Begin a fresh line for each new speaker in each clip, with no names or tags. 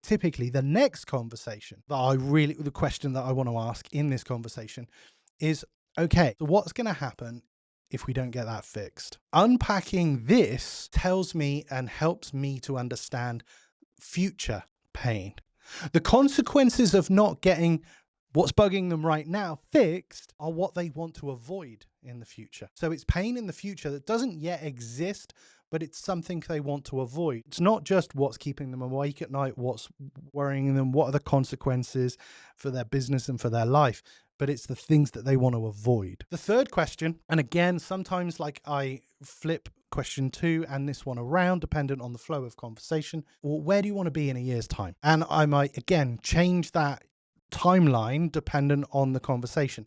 typically the next conversation the question that I want to ask in this conversation is, okay, so what's going to happen if we don't get that fixed? Unpacking this tells me and helps me to understand future pain. The consequences of not getting what's bugging them right now fixed are what they want to avoid in the future. So it's pain in the future that doesn't yet exist, but it's something they want to avoid. It's not just what's keeping them awake at night, what's worrying them, what are the consequences for their business and for their life, but it's the things that they want to avoid. The third question, and again, sometimes like I flip question 2 and this one around dependent on the flow of conversation. Well, where do you want to be in a year's time? And I might again change that timeline dependent on the conversation.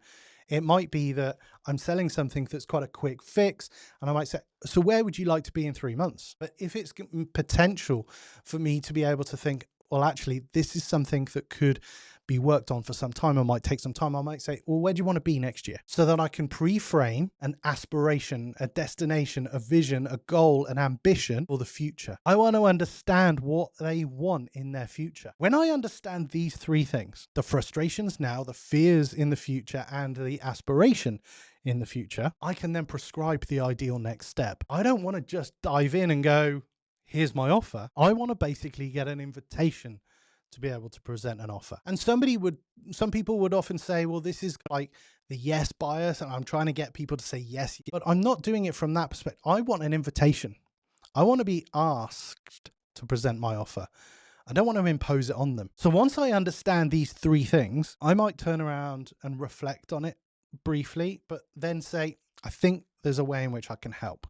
It might be that I'm selling something that's quite a quick fix, and I might say, so where would you like to be in 3 months? But if it's potential for me to be able to think, well, actually, this is something that could be worked on for some time, I might take some time, I might say, well, where do you want to be next year? So that I can pre-frame an aspiration, a destination, a vision, a goal, an ambition for the future. I want to understand what they want in their future. When I understand these 3 things, the frustrations now, the fears in the future, and the aspiration in the future, I can then prescribe the ideal next step. I don't want to just dive in and go, here's my offer. I want to basically get an invitation to be able to present an offer. And some people would often say, well, this is like the yes bias, and I'm trying to get people to say yes, but I'm not doing it from that perspective. I want an invitation. I want to be asked to present my offer. I don't want to impose it on them. So once I understand these 3 things, I might turn around and reflect on it briefly, but then say, I think there's a way in which I can help.